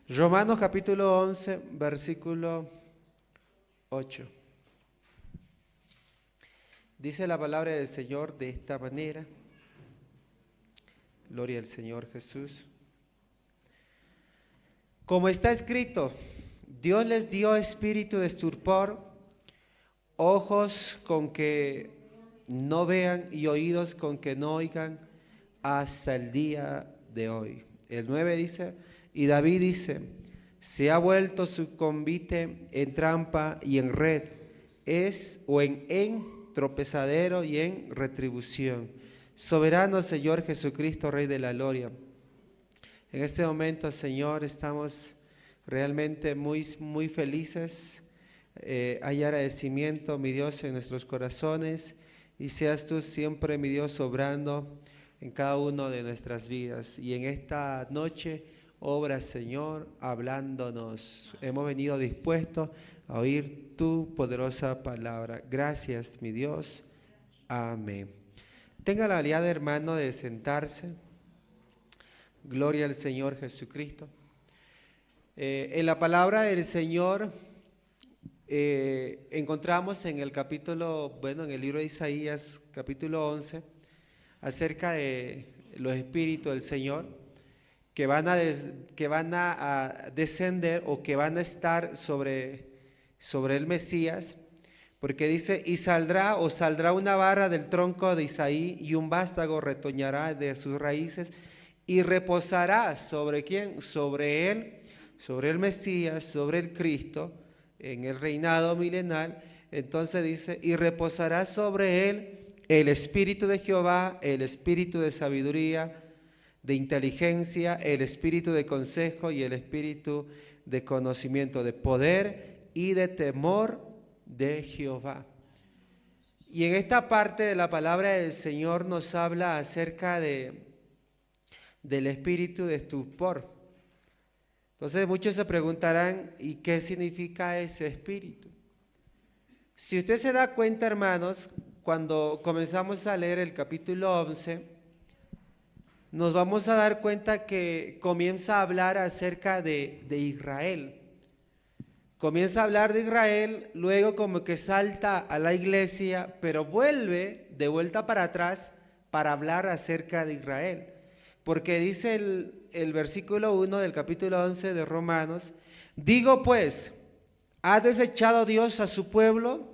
Romanos capítulo 11, versículo 8. Dice la palabra del Señor de esta manera. Gloria al Señor Jesús. Como está escrito, Dios les dio espíritu de estupor, ojos con que no vean y oídos con que no oigan hasta el día de hoy. El 9 dice, y David dice, se ha vuelto su convite en trampa y en red, en tropezadero y en retribución. Soberano Señor Jesucristo, Rey de la gloria. En este momento, Señor, estamos realmente muy felices. Hay agradecimiento, mi Dios, en nuestros corazones, y seas tú siempre, mi Dios, obrando en cada una de nuestras vidas. Y en esta noche, obra, Señor, hablándonos. Hemos venido dispuestos a oír tu poderosa palabra. Gracias, mi Dios. Amén. Tenga la habilidad, hermano, de sentarse. Gloria al Señor Jesucristo. En la palabra del Señor encontramos en el capítulo, en el libro de Isaías, capítulo 11, acerca de los espíritus del Señor que van a descender o que van a estar sobre el Mesías, porque dice, y saldrá una vara del tronco de Isaí y un vástago retoñará de sus raíces y reposará ¿sobre quién? Sobre él, sobre el Mesías, sobre el Cristo, en el reinado milenal. Entonces dice, y reposará sobre él el espíritu de Jehová, el espíritu de sabiduría, de inteligencia, el espíritu de consejo y el espíritu de conocimiento, de poder y de temor de Jehová. Y en esta parte de la palabra del Señor nos habla acerca del espíritu de estupor. Entonces muchos se preguntarán, ¿y qué significa ese espíritu? Si usted se da cuenta, hermanos, cuando comenzamos a leer el capítulo 11, nos vamos a dar cuenta que comienza a hablar acerca de Israel. Comienza a hablar de Israel, luego como que salta a la iglesia, pero vuelve de vuelta para atrás para hablar acerca de Israel. Porque dice el versículo 1 del capítulo 11 de Romanos, digo pues, ¿ha desechado Dios a su pueblo?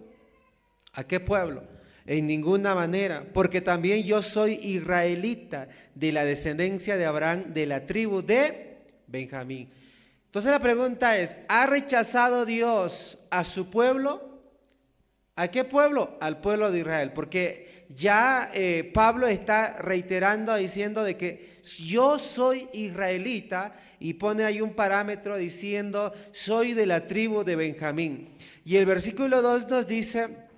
¿A qué pueblo? En ninguna manera, porque también yo soy israelita de la descendencia de Abraham, de la tribu de Benjamín. Entonces la pregunta es, ¿ha rechazado Dios a su pueblo? ¿A qué pueblo? Al pueblo de Israel, porque ya Pablo está reiterando, diciendo de que yo soy israelita, y pone ahí un parámetro diciendo, soy de la tribu de Benjamín. Y el versículo 2 nos dice,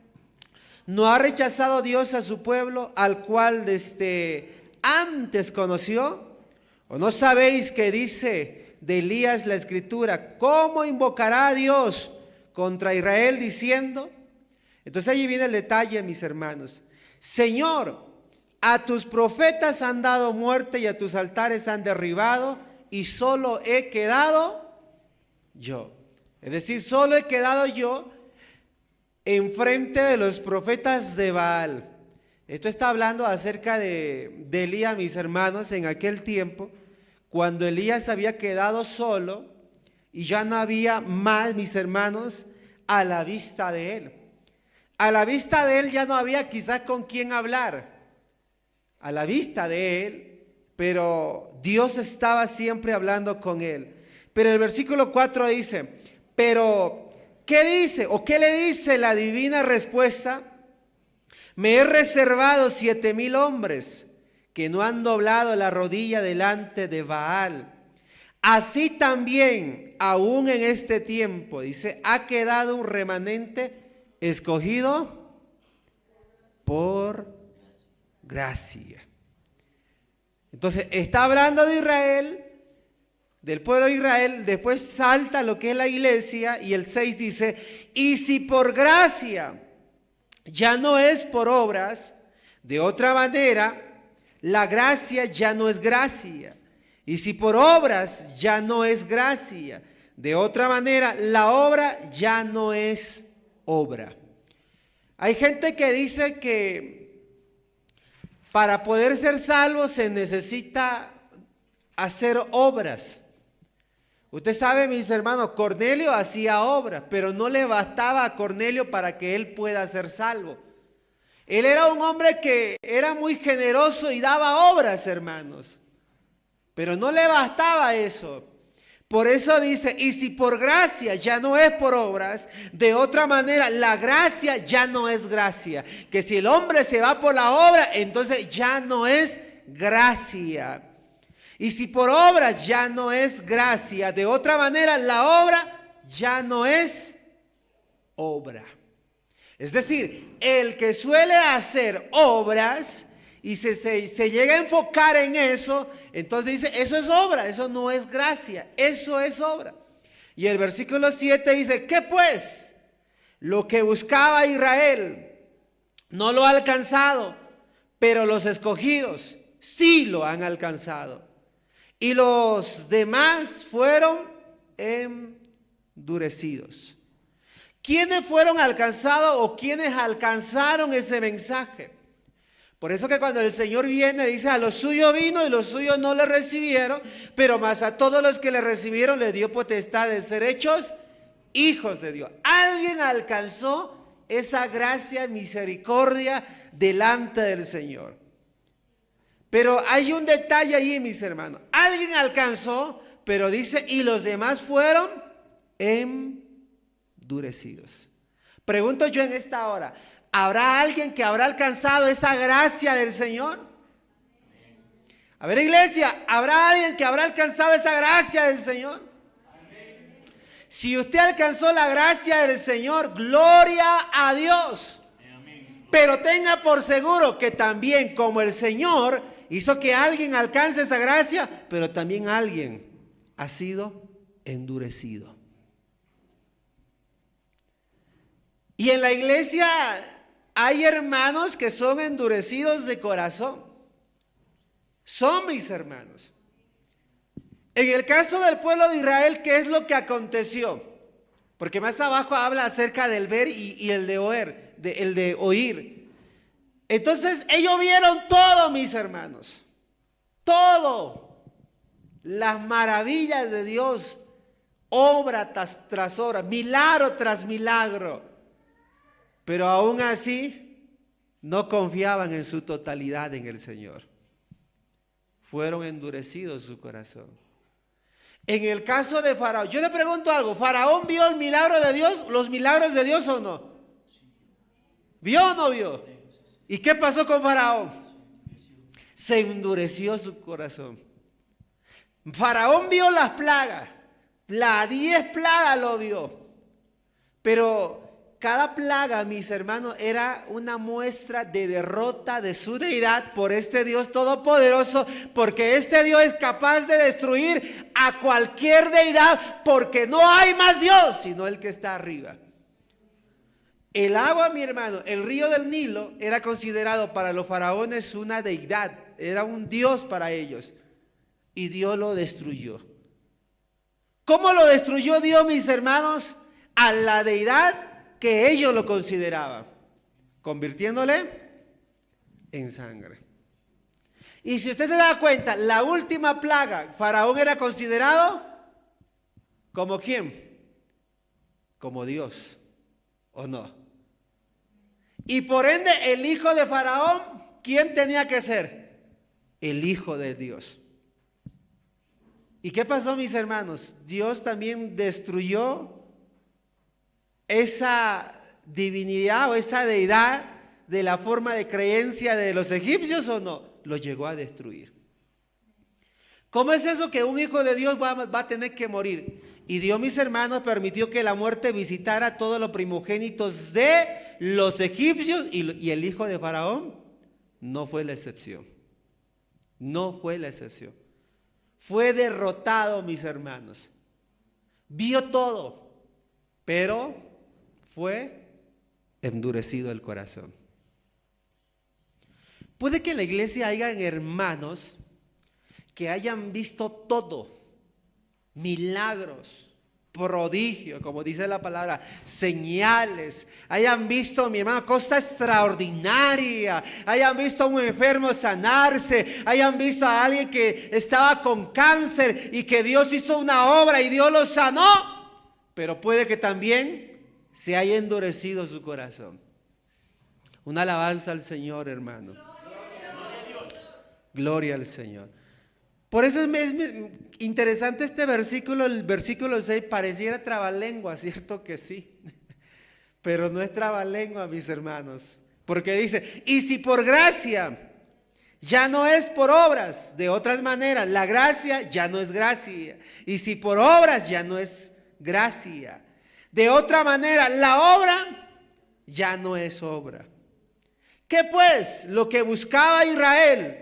¿no ha rechazado Dios a su pueblo, al cual antes conoció? ¿O no sabéis que dice de Elías la escritura, cómo invocará a Dios contra Israel diciendo? Entonces allí viene el detalle, mis hermanos. Señor, a tus profetas han dado muerte y a tus altares han derribado, y solo he quedado yo. Es decir, solo he quedado yo enfrente de los profetas de Baal. Esto está hablando acerca de Elías, mis hermanos, en aquel tiempo, cuando Elías había quedado solo y ya no había más, mis hermanos, a la vista de él. A la vista de él ya no había quizás con quién hablar. A la vista de él, pero Dios estaba siempre hablando con él. Pero el versículo 4 dice, pero ¿qué dice o qué le dice la divina respuesta? Me he reservado 7,000 hombres que no han doblado la rodilla delante de Baal. Así también, aún en este tiempo, dice, ha quedado un remanente escogido por gracia. Entonces, está hablando de Israel, del pueblo de Israel, después salta lo que es la iglesia, y el 6 dice, y si por gracia ya no es por obras, de otra manera, la gracia ya no es gracia. Y si por obras ya no es gracia, de otra manera, la obra ya no es obra. Hay gente que dice que para poder ser salvo se necesita hacer obras. Usted sabe, mis hermanos, Cornelio hacía obras, pero no le bastaba a Cornelio para que él pueda ser salvo. Él era un hombre que era muy generoso y daba obras, hermanos. Pero no le bastaba eso. Por eso dice, y si por gracia ya no es por obras, de otra manera la gracia ya no es gracia. Que si el hombre se va por la obra, entonces ya no es gracia. Y si por obras ya no es gracia, de otra manera la obra ya no es obra. Es decir, el que suele hacer obras y se llega a enfocar en eso, entonces dice, eso es obra, eso no es gracia, eso es obra. Y el versículo 7 dice, ¿qué pues? Lo que buscaba Israel no lo ha alcanzado, pero los escogidos sí lo han alcanzado. Y los demás fueron endurecidos. ¿Quiénes fueron alcanzados o quiénes alcanzaron ese mensaje? Por eso que cuando el Señor viene, dice, a los suyos vino y los suyos no le recibieron, pero más a todos los que le recibieron le dio potestad de ser hechos hijos de Dios. Alguien alcanzó esa gracia, misericordia delante del Señor. Pero hay un detalle allí, mis hermanos. Alguien alcanzó, pero dice, y los demás fueron endurecidos. Pregunto yo en esta hora, ¿habrá alguien que habrá alcanzado esa gracia del Señor? A ver, iglesia, ¿habrá alguien que habrá alcanzado esa gracia del Señor? Si usted alcanzó la gracia del Señor, gloria a Dios. Pero tenga por seguro que también como el Señor hizo que alguien alcance esa gracia, pero también alguien ha sido endurecido. Y en la iglesia hay hermanos que son endurecidos de corazón. Son mis hermanos. En el caso del pueblo de Israel, ¿qué es lo que aconteció? Porque más abajo habla acerca del ver y el de oír, el de oír. Entonces ellos vieron todo, mis hermanos. Todo. Las maravillas de Dios. Obra tras obra. Milagro tras milagro. Pero aún así no confiaban en su totalidad en el Señor. Fueron endurecidos su corazón. En el caso de Faraón, yo le pregunto algo, ¿Faraón vio el milagro de Dios, los milagros de Dios o no? ¿Vio o no vio? ¿Y qué pasó con Faraón? Se endureció su corazón. Faraón vio las plagas, las 10 plagas lo vio, pero cada plaga, mis hermanos, era una muestra de derrota de su deidad por este Dios todopoderoso, porque este Dios es capaz de destruir a cualquier deidad, porque no hay más Dios sino el que está arriba. El agua, mi hermano, el río del Nilo era considerado para los faraones una deidad, era un Dios para ellos, y Dios lo destruyó. ¿Cómo lo destruyó Dios, mis hermanos? A la deidad que ellos lo consideraban, convirtiéndole en sangre. Y si usted se da cuenta, la última plaga, Faraón era considerado como ¿quién? Como Dios, ¿o no? Y por ende, el hijo de Faraón, ¿quién tenía que ser? El hijo de Dios. ¿Y qué pasó, mis hermanos? Dios también destruyó esa divinidad o esa deidad de la forma de creencia de los egipcios, ¿o no? Lo llegó a destruir. ¿Cómo es eso que un hijo de Dios va a tener que morir? Y Dios, mis hermanos, permitió que la muerte visitara a todos los primogénitos de los egipcios, y el hijo de Faraón no fue la excepción. No fue la excepción. Fue derrotado, mis hermanos. Vio todo, pero fue endurecido el corazón. Puede que en la iglesia hayan hermanos que hayan visto todo, milagros, prodigios, como dice la palabra, señales, hayan visto, mi hermano, cosa extraordinaria, hayan visto a un enfermo sanarse, hayan visto a alguien que estaba con cáncer y que Dios hizo una obra y Dios lo sanó, pero puede que también se haya endurecido su corazón. Una alabanza al Señor, hermano. Gloria al Señor. Por eso es interesante este versículo, el versículo 6, pareciera trabalengua, ¿cierto que sí? Pero no es trabalengua, mis hermanos, porque dice, y si por gracia, ya no es por obras, de otras maneras, la gracia ya no es gracia, y si por obras ya no es gracia, de otra manera, la obra ya no es obra. ¿Qué pues? Lo que buscaba Israel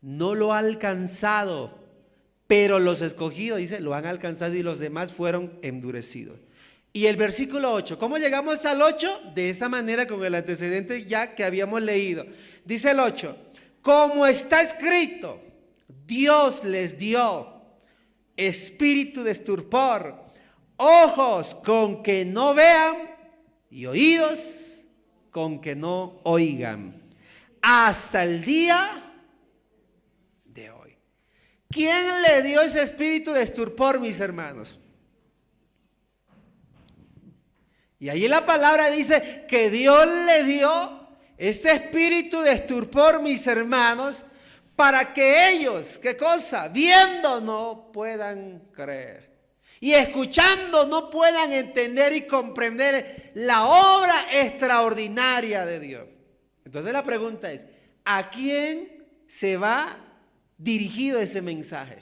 no lo ha alcanzado, pero los escogidos, dice, lo han alcanzado y los demás fueron endurecidos. Y el versículo 8, ¿cómo llegamos al 8? De esa manera, con el antecedente ya que habíamos leído. Dice el 8, como está escrito, Dios les dio espíritu de estupor, ojos con que no vean y oídos con que no oigan, hasta el día de hoy. ¿Quién le dio ese espíritu de estupor, mis hermanos? Y ahí la palabra dice que Dios le dio ese espíritu de estupor, mis hermanos, para que ellos, ¿qué cosa? Viendo no puedan creer. Y escuchando no puedan entender y comprender la obra extraordinaria de Dios. Entonces la pregunta es, ¿a quién se va dirigido ese mensaje?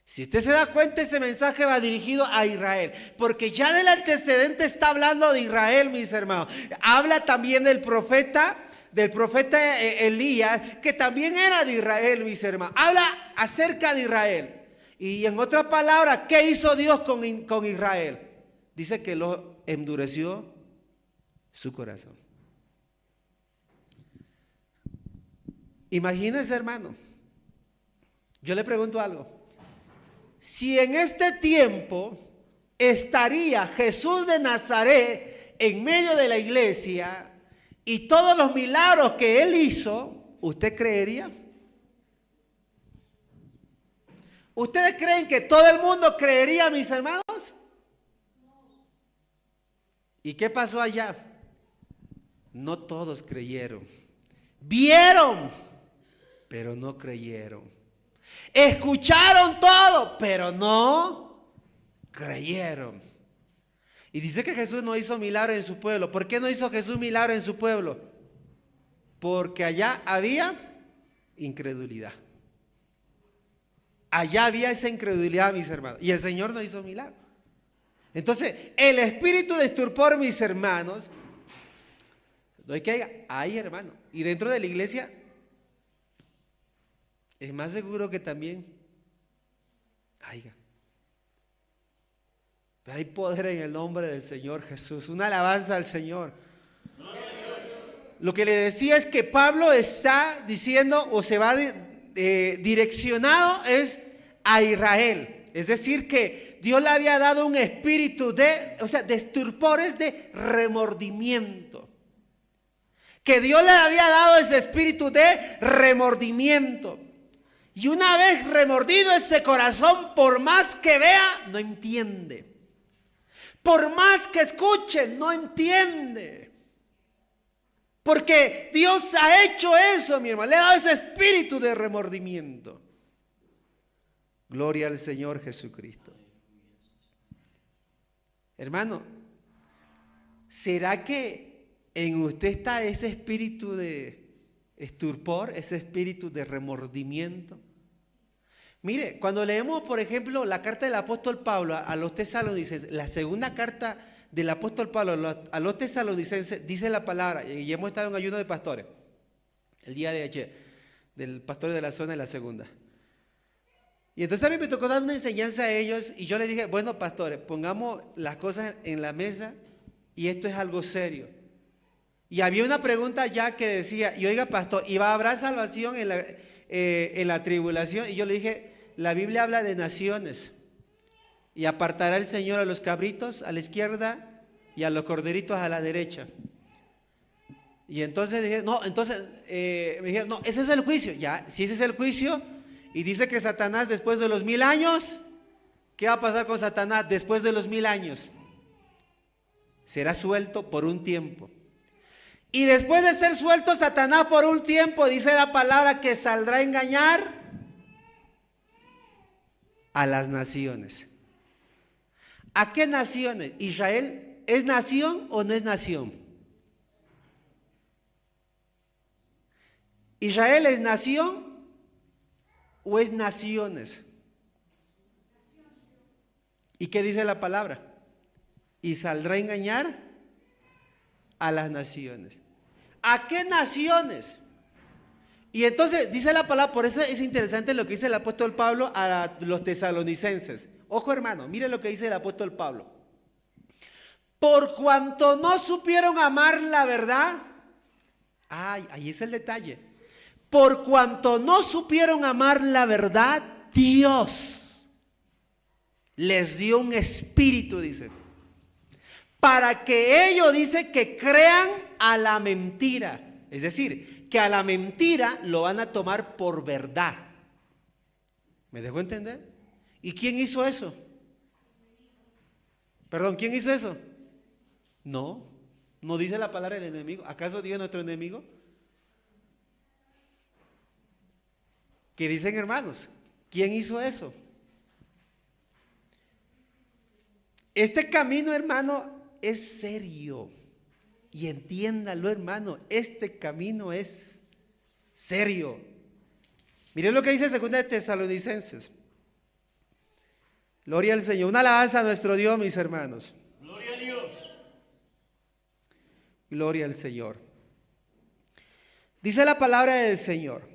Si usted se da cuenta, ese mensaje va dirigido a Israel, porque ya del antecedente está hablando de Israel, mis hermanos. Habla también del profeta Elías, que también era de Israel, mis hermanos. Habla acerca de Israel. Y en otras palabras, ¿qué hizo Dios con Israel? Dice que lo endureció su corazón. Imagínense, hermano. Yo le pregunto algo. Si en este tiempo estaría Jesús de Nazaret en medio de la iglesia y todos los milagros que él hizo, ¿usted creería? ¿Ustedes creen que todo el mundo creería, mis hermanos? ¿Y qué pasó allá? No todos creyeron. Vieron, pero no creyeron. Escucharon todo, pero no creyeron. Y dice que Jesús no hizo milagros en su pueblo. ¿Por qué no hizo Jesús milagros en su pueblo? Porque allá había incredulidad. Allá había esa incredulidad, mis hermanos. Y el Señor no hizo milagro. Entonces, el espíritu de estupor, mis hermanos, no hay que hay, hermano. Y dentro de la iglesia, es más seguro que también haya. Pero hay poder en el nombre del Señor Jesús. Una alabanza al Señor. Lo que le decía es que Pablo está diciendo o se va direccionado es a Israel. Es decir, que Dios le había dado un espíritu de estupores, de remordimiento. Que Dios le había dado ese espíritu de remordimiento. Y una vez remordido ese corazón, por más que vea, no entiende. Por más que escuche, no entiende. Porque Dios ha hecho eso, mi hermano. Le ha dado ese espíritu de remordimiento. Gloria al Señor Jesucristo. Hermano, ¿será que en usted está ese espíritu de estupor, ese espíritu de remordimiento? Mire, cuando leemos, por ejemplo, la carta del apóstol Pablo a los tesalonicenses, la segunda carta del apóstol Pablo a los tesalonicenses, dice la palabra, y hemos estado en ayuno de pastores, el día de ayer, del pastor de la zona de la segunda. Y entonces a mí me tocó dar una enseñanza a ellos, y yo les dije, bueno, pastores, pongamos las cosas en la mesa, y esto es algo serio. Y había una pregunta ya que decía, y oiga, pastor, ¿y habrá salvación en en la tribulación. Y yo le dije, la Biblia habla de naciones. Y apartará el Señor a los cabritos a la izquierda y a los corderitos a la derecha. Y entonces dije, no, entonces me dijeron, no, ese es el juicio. Ya, si ese es el juicio, y dice que Satanás después de los 1000 años, ¿qué va a pasar con Satanás después de los 1000 años? Será suelto por un tiempo. Y después de ser suelto Satanás por un tiempo, dice la palabra que saldrá a engañar a las naciones. ¿A qué naciones? ¿Israel es nación o no es nación? ¿Israel es nación o es naciones? ¿Y qué dice la palabra? Y saldrá a engañar a las naciones. ¿A qué naciones? Y entonces dice la palabra, por eso es interesante lo que dice el apóstol Pablo a los tesalonicenses. Ojo hermano, mire lo que dice el apóstol Pablo. Por cuanto no supieron amar la verdad, ay, ahí es el detalle. Por cuanto no supieron amar la verdad, Dios les dio un espíritu, dice, para que ellos, dice, que crean a la mentira. Es decir, que a la mentira lo van a tomar por verdad. ¿Me dejó entender? ¿Y quién hizo eso? Perdón, ¿quién hizo eso? No, no dice la palabra del enemigo. ¿Acaso Dios es nuestro enemigo? ¿Qué dicen hermanos? ¿Quién hizo eso? Este camino, hermano, es serio. Y entiéndalo, hermano, este camino es serio. Miren lo que dice 2 de Tesalonicenses. Gloria al Señor. Una alabanza a nuestro Dios, mis hermanos. Gloria a Dios. Gloria al Señor. Dice la palabra del Señor,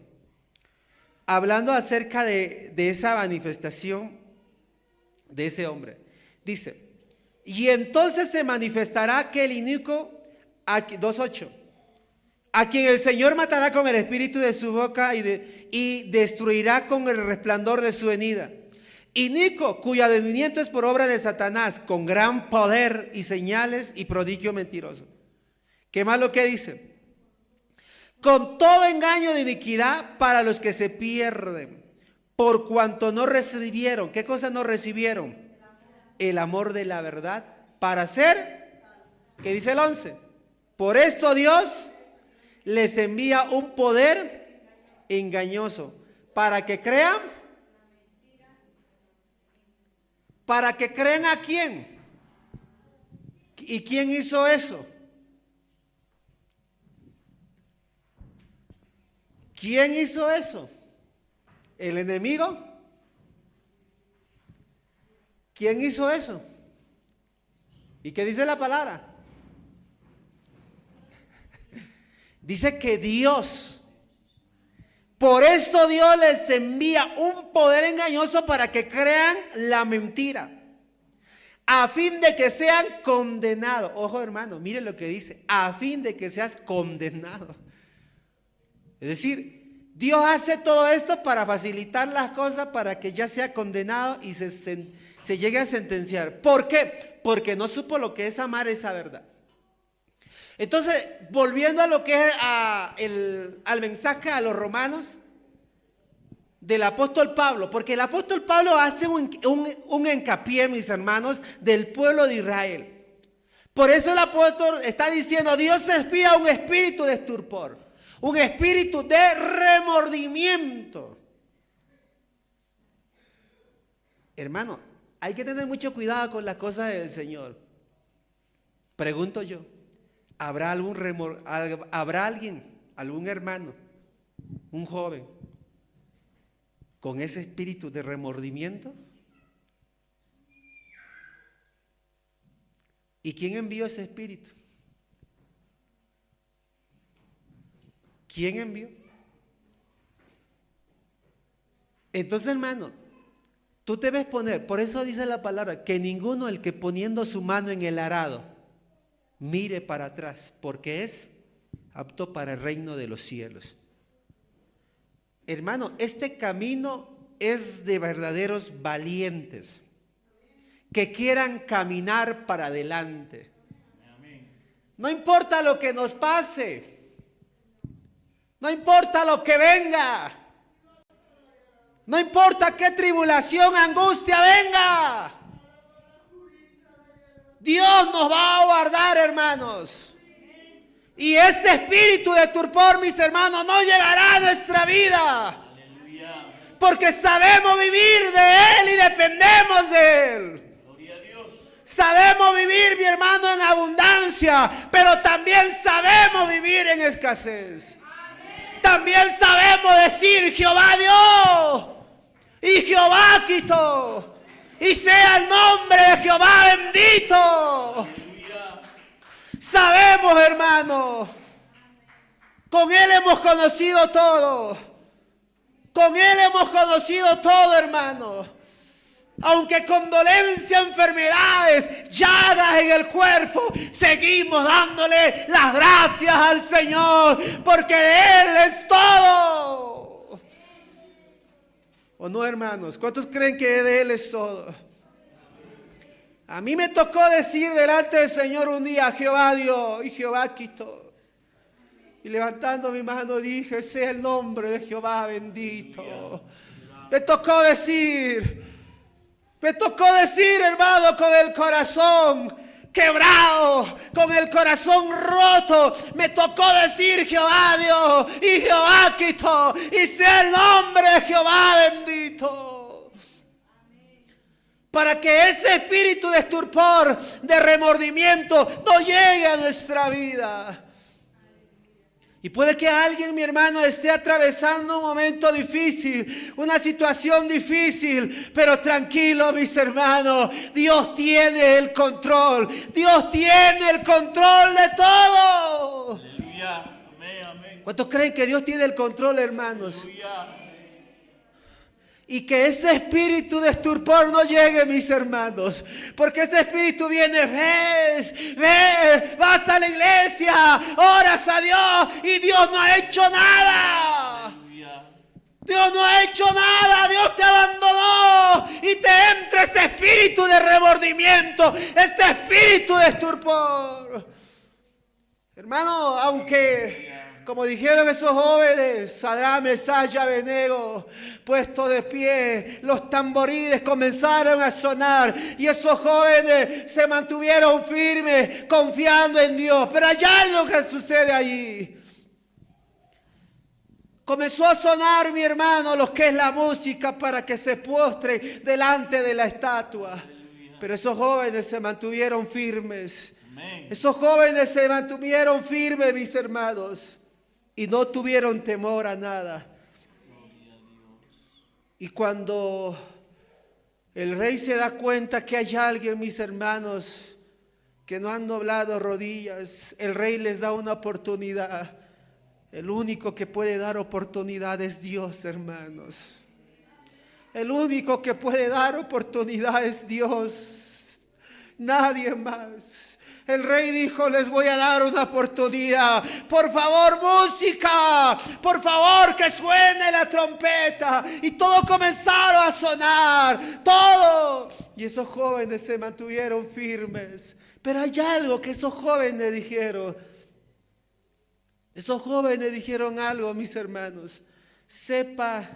hablando acerca de esa manifestación de ese hombre. Dice, y entonces se manifestará aquel inicuo, 2:8, a quien el Señor matará con el espíritu de su boca y destruirá con el resplandor de su venida. Inicuo, cuyo advenimiento es por obra de Satanás, con gran poder y señales y prodigio mentiroso. ¿Qué más lo que dice? Con todo engaño de iniquidad para los que se pierden, por cuanto no recibieron. ¿Qué cosa no recibieron? El amor de la verdad para ser, ¿qué dice el 11? Por esto Dios les envía un poder engañoso para que crean. ¿Para que crean a quién? ¿Y quién hizo eso? ¿Quién hizo eso? ¿El enemigo? ¿Quién hizo eso? ¿Y qué dice la palabra? Dice que Dios, por esto Dios les envía un poder engañoso para que crean la mentira, a fin de que sean condenados. Ojo hermano, mire lo que dice, a fin de que seas condenado. Es decir, Dios hace todo esto para facilitar las cosas, para que ya sea condenado y se llegue a sentenciar. ¿Por qué? Porque no supo lo que es amar esa verdad. Entonces, volviendo a lo que es al mensaje a los romanos del apóstol Pablo, porque el apóstol Pablo hace un hincapié, mis hermanos, del pueblo de Israel. Por eso el apóstol está diciendo, Dios envía un espíritu de estupor, un espíritu de remordimiento. Hermano, hay que tener mucho cuidado con las cosas del Señor. Pregunto yo, ¿habrá alguien, algún hermano, un joven, con ese espíritu de remordimiento? ¿Y quién envió ese espíritu? ¿Quién envió? Entonces, hermano, tú debes poner, por eso dice la palabra, que ninguno el que poniendo su mano en el arado mire para atrás, porque es apto para el reino de los cielos. hermano, este camino es de verdaderos valientes que quieran caminar para adelante. No importa lo que nos pase, no importa lo que venga, no importa qué tribulación, angustia venga, Dios nos va a guardar, hermanos. Y ese espíritu de torpor, mis hermanos, no llegará a nuestra vida. Porque sabemos vivir de Él y dependemos de Él. Sabemos vivir, mi hermano, en abundancia, pero también sabemos vivir en escasez. También sabemos decir: Jehová dio y Jehová quitó, y sea el nombre de Jehová bendito. Sabemos, hermano, con Él hemos conocido todo. Con Él hemos conocido todo, hermano. Aunque con dolencia, enfermedades, llagas en el cuerpo, seguimos dándole las gracias al Señor, porque de Él es todo. ¿O no, hermanos? ¿Cuántos creen que de Él es todo? A mí me tocó decir delante del Señor un día: Jehová dio y Jehová quitó. Y levantando mi mano dije: sea el nombre de Jehová bendito. Me tocó decir, hermano, con el corazón quebrado, con el corazón roto, me tocó decir: Jehová dio y Jehová quitó, y sea el nombre de Jehová bendito. Para que ese espíritu de estupor, de remordimiento, no llegue a nuestra vida. Y puede que alguien, mi hermano, esté atravesando un momento difícil, una situación difícil, pero tranquilo, mis hermanos, Dios tiene el control. Dios tiene el control de todo. Aleluya. Amén, amén. ¿Cuántos creen que Dios tiene el control, hermanos? Aleluya. Y que ese espíritu de estupor no llegue, mis hermanos. Porque ese espíritu viene: vas a la iglesia, oras a Dios y Dios no ha hecho nada. Dios no ha hecho nada, Dios te abandonó. Y te entra ese espíritu de remordimiento, ese espíritu de estupor. Hermano, aunque, como dijeron esos jóvenes, Sadrach, Mesach y Abednego, puestos de pie, los tamboriles comenzaron a sonar y esos jóvenes se mantuvieron firmes, confiando en Dios. Pero hay algo que sucede allí. Comenzó a sonar, mi hermano, lo que es la música para que se postre delante de la estatua. Pero esos jóvenes se mantuvieron firmes. Esos jóvenes se mantuvieron firmes, mis hermanos. Y no tuvieron temor a nada. Y cuando el rey se da cuenta que hay alguien, mis hermanos, que no han doblado rodillas, el rey les da una oportunidad. El único que puede dar oportunidad es Dios, hermanos. El único que puede dar oportunidad es Dios. Nadie más. El rey dijo: les voy a dar una oportunidad. Por favor, música. Por favor, que suene la trompeta. Y todo comenzaron a sonar. Todo. Y esos jóvenes se mantuvieron firmes. Pero hay algo que esos jóvenes dijeron. Esos jóvenes dijeron algo, mis hermanos. Sepa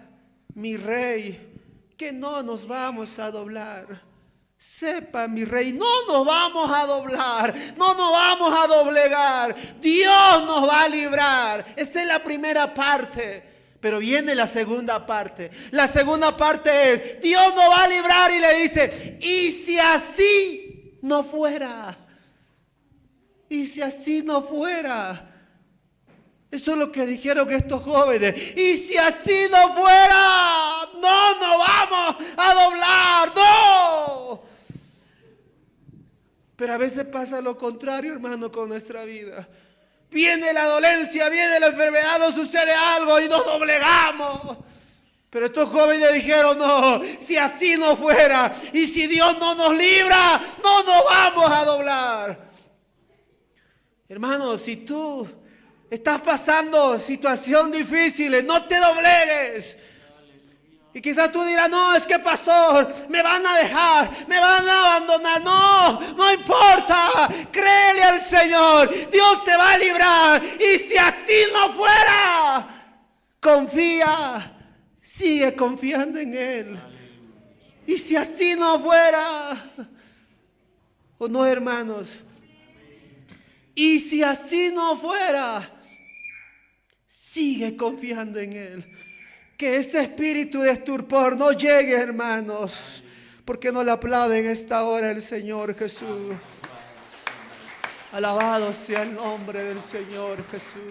mi rey que no nos vamos a doblar. Sepa mi rey, no nos vamos a doblar, no nos vamos a doblegar. Dios nos va a librar. Esa es la primera parte. Pero viene la segunda parte. La segunda parte es: Dios nos va a librar, y le dice: y si así no fuera. Y si así no fuera. Eso es lo que dijeron estos jóvenes. Y si así no fuera, no nos vamos a doblar, no. Pero a veces pasa lo contrario, hermano, con nuestra vida. Viene la dolencia, viene la enfermedad, nos sucede algo y nos doblegamos. Pero estos jóvenes dijeron: no, si así no fuera, y si Dios no nos libra, no nos vamos a doblar. Hermano, si tú Estás pasando situaciones difíciles, no te doblegues. Y quizás tú dirás, no, es que pastor, me van a dejar, me van a abandonar. No, no importa, créele al Señor, Dios te va a librar. Y si así no fuera, confía, sigue confiando en Él. Y si así no fuera, o no, hermanos, y si así no fuera, sigue confiando en Él. Que ese espíritu de estupor no llegue, hermanos, porque no le aplauden esta hora el Señor Jesús. Alabado sea el nombre del Señor Jesús.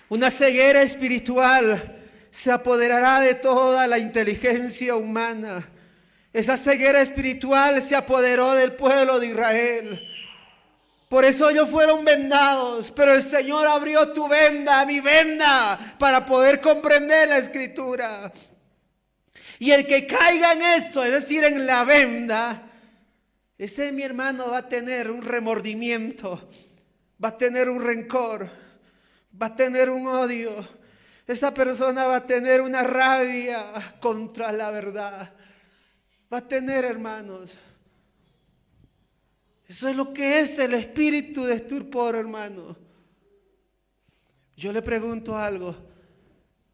Una ceguera espiritual se apoderará de toda la inteligencia humana. Esa ceguera espiritual se apoderó del pueblo de Israel. Por eso ellos fueron vendados, pero el Señor abrió tu venda, mi venda, para poder comprender la Escritura. Y el que caiga en esto, es decir, en la venda, ese, mi hermano, va a tener un remordimiento, va a tener un rencor, va a tener un odio. Esa persona va a tener una rabia contra la verdad. Va a tener, hermanos. Eso es lo que es el espíritu de estupor, hermano. Yo le pregunto algo.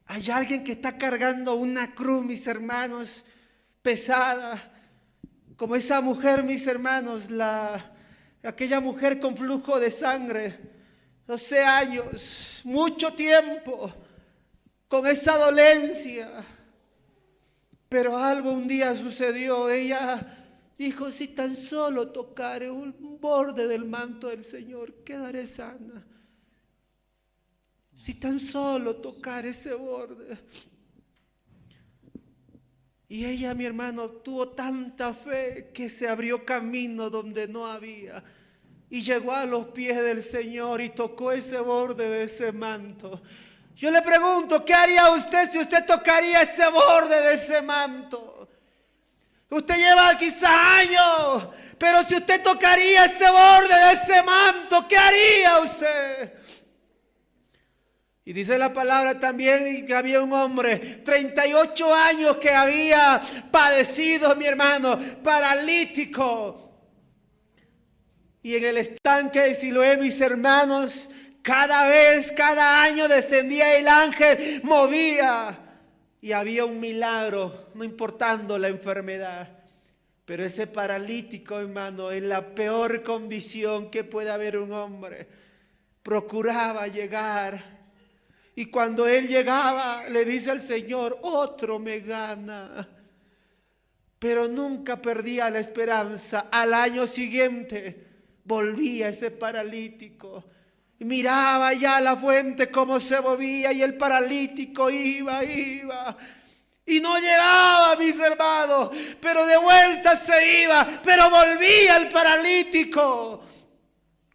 ¿Hay alguien que está cargando una cruz, mis hermanos, pesada? Como esa mujer, mis hermanos, aquella mujer con flujo de sangre, 12 años, mucho tiempo, con esa dolencia. Pero algo un día sucedió. Ella dijo, si tan solo tocaré un borde del manto del Señor, quedaré sana. Si tan solo tocar ese borde. Y ella, mi hermano, tuvo tanta fe que se abrió camino donde no había. Y llegó a los pies del Señor y tocó ese borde de ese manto. Yo le pregunto, ¿qué haría usted si usted tocaría ese borde de ese manto? Usted lleva quizá años, pero si usted tocaría ese borde de ese manto, ¿qué haría usted? Y dice la palabra también que había un hombre, 38 años, que había padecido, mi hermano, paralítico. Y en el estanque de Siloé, mis hermanos, cada año descendía el ángel, movía. Y había un milagro, no importando la enfermedad. Pero ese paralítico, hermano, en la peor condición que puede haber un hombre, procuraba llegar. Y cuando él llegaba, le dice al Señor, otro me gana. Pero nunca perdía la esperanza. Al año siguiente, volvía ese paralítico. Miraba ya la fuente cómo se movía y el paralítico iba. Y no llegaba, mis hermanos, pero de vuelta se iba, pero volvía el paralítico.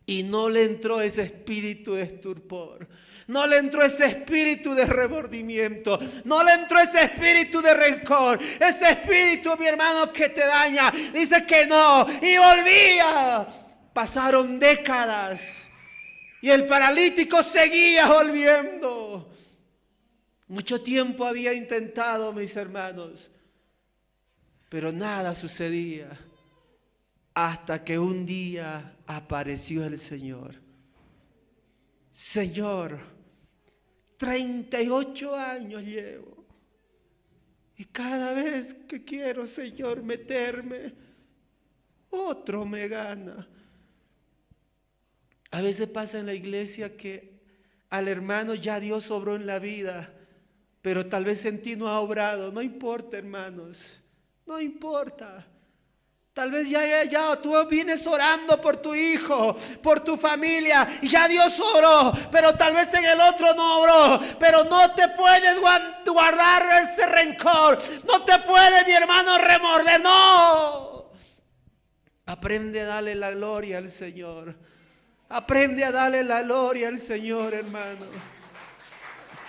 Y no le entró ese espíritu de estupor. No le entró ese espíritu de remordimiento. No le entró ese espíritu de rencor. Ese espíritu, mi hermano, que te daña. Dice que no. Y volvía. Pasaron décadas. Y el paralítico seguía volviendo. Mucho tiempo había intentado, mis hermanos, pero nada sucedía. Hasta que un día apareció el Señor. Señor, 38 años llevo. Y cada vez que quiero, Señor, meterme, otro me gana. A veces pasa en la iglesia que al hermano ya Dios obró en la vida, pero tal vez en ti no ha obrado. No importa, hermanos, no importa. Tal vez ya tú vienes orando por tu hijo, por tu familia, y ya Dios obró, pero tal vez en el otro no obró. Pero no te puedes guardar ese rencor, no te puedes, mi hermano, remorder, no. Aprende a darle la gloria al Señor. Aprende a darle la gloria al Señor, hermano.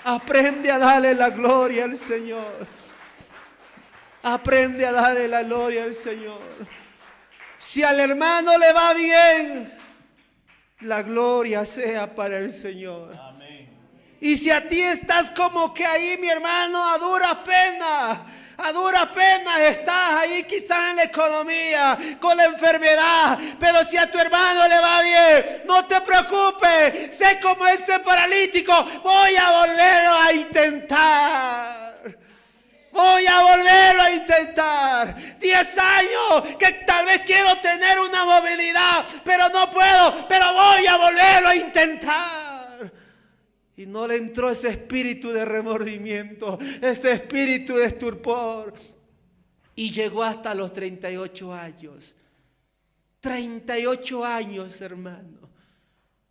Aprende a darle la gloria al Señor. Aprende a darle la gloria al Señor. Si al hermano le va bien, La gloria sea para el Señor. Amén. Y si a ti estás como que ahí, mi hermano, a duras penas estás ahí quizás en la economía, con la enfermedad, pero si a tu hermano le va bien, no te preocupes, sé como ese paralítico, voy a volverlo a intentar. Voy a volverlo a intentar. 10 años que tal vez quiero tener una movilidad, pero no puedo, pero voy a volverlo a intentar. Y no le entró ese espíritu de remordimiento, ese espíritu de estupor. Y llegó hasta los 38 años. 38 años, hermano.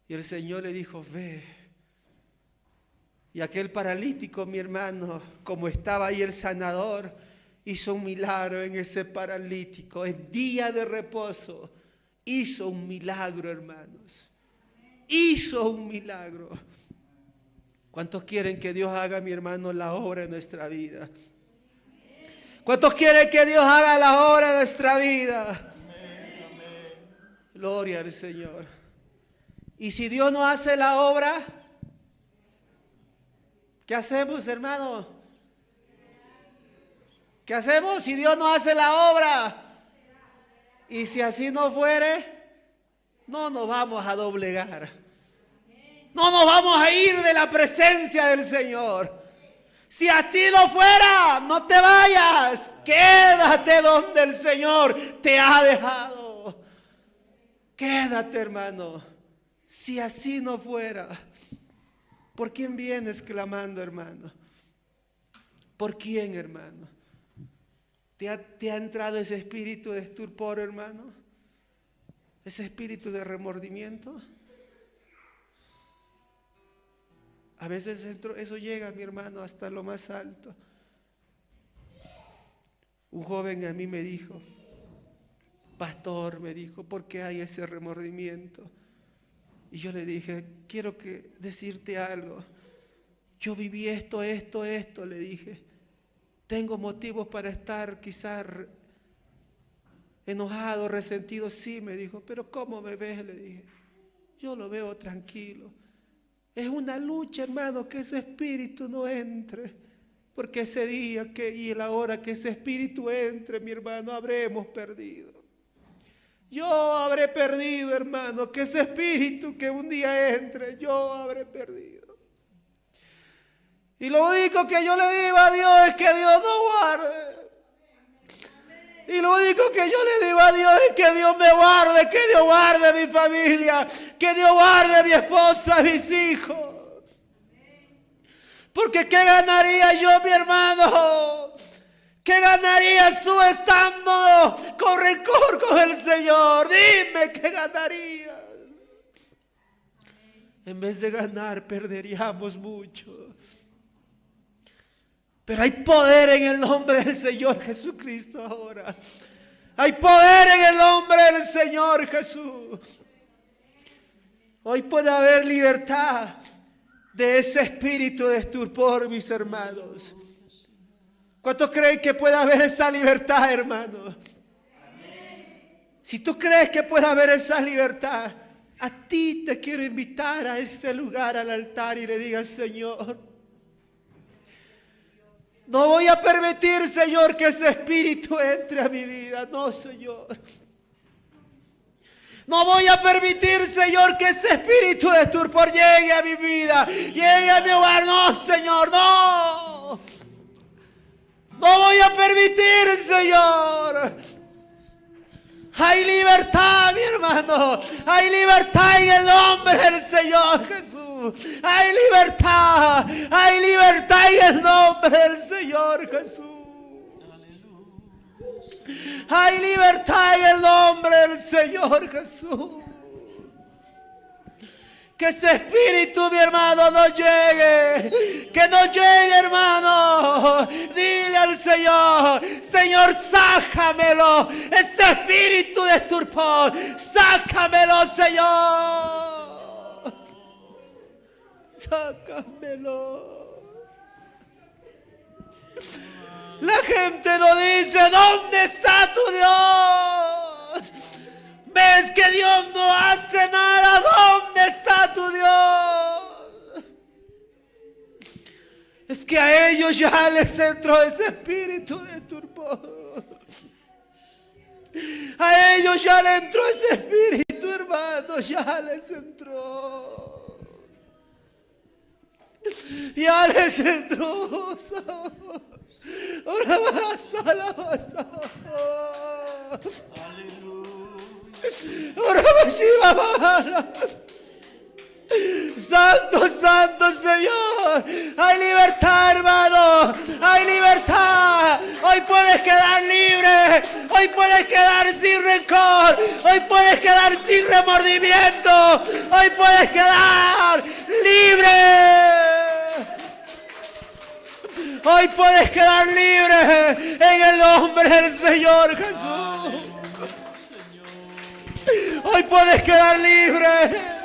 Y el Señor le dijo, ve. Y aquel paralítico, mi hermano, como estaba ahí el sanador, hizo un milagro en ese paralítico. En día de reposo, hizo un milagro, hermanos. Hizo un milagro. ¿Cuántos quieren que Dios haga, mi hermano, la obra en nuestra vida? ¿Cuántos quieren que Dios haga la obra en nuestra vida? Gloria al Señor. Y si Dios no hace la obra, ¿qué hacemos, hermano? ¿Qué hacemos si Dios no hace la obra? Y si así no fuere, no nos vamos a doblegar. No nos vamos a ir de la presencia del Señor. Si así no fuera, no te vayas. Quédate donde el Señor te ha dejado. Quédate, hermano. Si así no fuera. ¿Por quién vienes clamando, hermano? ¿Por quién, hermano? ¿Te ha entrado ese espíritu de estupor, hermano? ¿Ese espíritu de remordimiento? A veces eso llega, mi hermano, hasta lo más alto. Un joven a mí me dijo, pastor, me dijo, ¿por qué hay ese remordimiento? Y yo le dije, quiero decirte algo. Yo viví esto, le dije. Tengo motivos para estar quizás enojado, resentido. Sí, me dijo, pero ¿cómo me ves? Le dije, yo lo veo tranquilo. Es una lucha, hermano, que ese espíritu no entre. Porque ese día y la hora que ese espíritu entre, mi hermano, habremos perdido. Yo habré perdido, hermano, que ese espíritu que un día entre, yo habré perdido. Y lo único que yo le digo a Dios es que Dios no guarde. Y lo único que yo le digo a Dios es que Dios me guarde, que Dios guarde mi familia, que Dios guarde a mi esposa, a mis hijos. Porque ¿qué ganaría yo, mi hermano? ¿Qué ganarías tú estando con rencor con el Señor? Dime, ¿qué ganarías? En vez de ganar, perderíamos mucho. Pero hay poder en el nombre del Señor Jesucristo ahora. Hay poder en el nombre del Señor Jesús. Hoy puede haber libertad de ese espíritu de estupor, mis hermanos. ¿Cuántos creen que puede haber esa libertad, hermano? Si tú crees que puede haber esa libertad, a ti te quiero invitar a ese lugar, al altar, y le digas, Señor, no voy a permitir, Señor, que ese espíritu entre a mi vida. No, Señor. No voy a permitir, Señor, que ese espíritu de estupor llegue a mi vida, llegue a mi hogar. No, Señor, no. No voy a permitir, Señor. Hay libertad, mi hermano. Hay libertad en el nombre del Señor Jesús. Hay libertad en el nombre del Señor Jesús. Hay libertad en el nombre del Señor Jesús. Que ese espíritu, mi hermano, no llegue. Que no llegue, hermano. Dile al Señor, Señor, sácamelo. Ese espíritu de estupor, sácamelo, Señor. Sácamelo. La gente no dice, ¿dónde está tu Dios? ves que Dios no hace nada, ¿dónde está tu Dios? Es que a ellos ya les entró ese espíritu de turbo. A ellos ya les entró ese espíritu, hermano, ya les entró. Ya les entró. Ahora vas a la casa. Ahora vas. Santo, santo Señor. Hay libertad, hermano. Hay libertad. Hoy puedes quedar libre. Hoy puedes quedar sin rencor. Hoy puedes quedar sin remordimiento. Hoy puedes quedar libre. Hoy puedes quedar libre en el nombre del Señor Jesús. Hoy puedes quedar libre.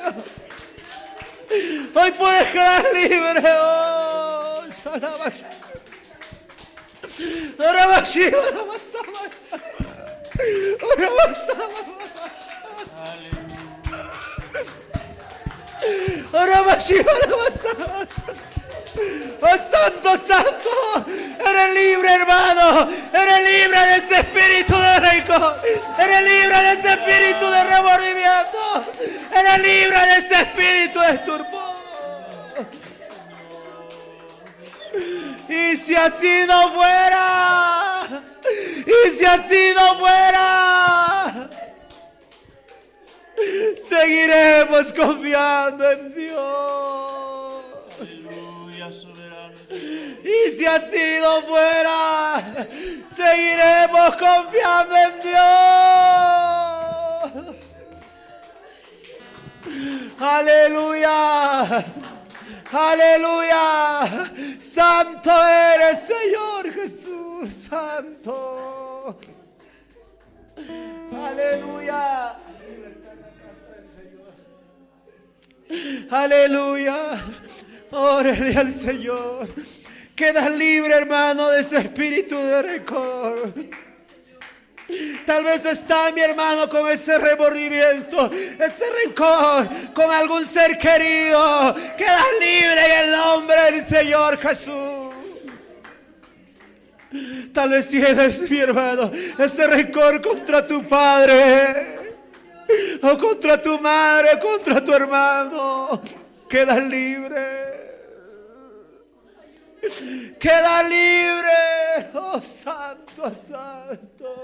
Hoy puedes quedar libre. Oh, oh, santo, santo, eres libre, hermano, eres libre de ese espíritu de rencor, eres libre de ese espíritu de remordimiento, eres libre de ese espíritu de estupor. Y si así no fuera, y si así no fuera, seguiremos confiando en Dios. Aleluya, soberano. Y si así no fuera, seguiremos confiando en Dios. Aleluya. Aleluya. Santo eres, Señor Jesús. Santo. Aleluya. Aleluya. Órale al Señor. Quedas libre, hermano, de ese espíritu de rencor. Tal vez está mi hermano con ese remordimiento, ese rencor con algún ser querido. Quedas libre en el nombre del Señor Jesús. Tal vez tienes, mi hermano, ese rencor contra tu padre, o contra tu madre, contra tu hermano. Quedas libre. Queda libre, oh santo, santo.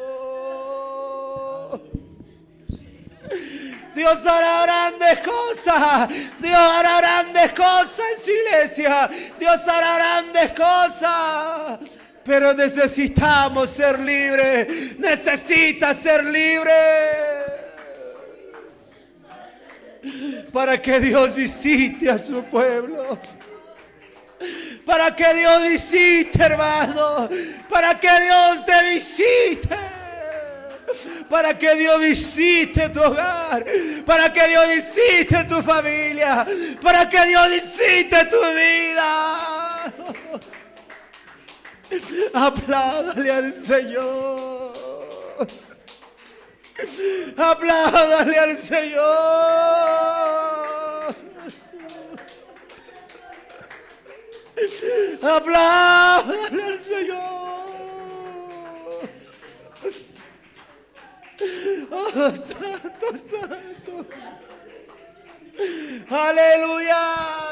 Dios hará grandes cosas. Dios hará grandes cosas en su iglesia. Dios hará grandes cosas. Pero necesitamos ser libres. Necesitas ser libre. Para que Dios visite a su pueblo. Para que Dios visite, hermano. Para que Dios te visite. Para que Dios visite tu hogar. Para que Dios visite tu familia. Para que Dios visite tu vida. Apláudale al Señor. Apláudale al Señor. Apláudale al Señor. Oh, santo, santo. Aleluya.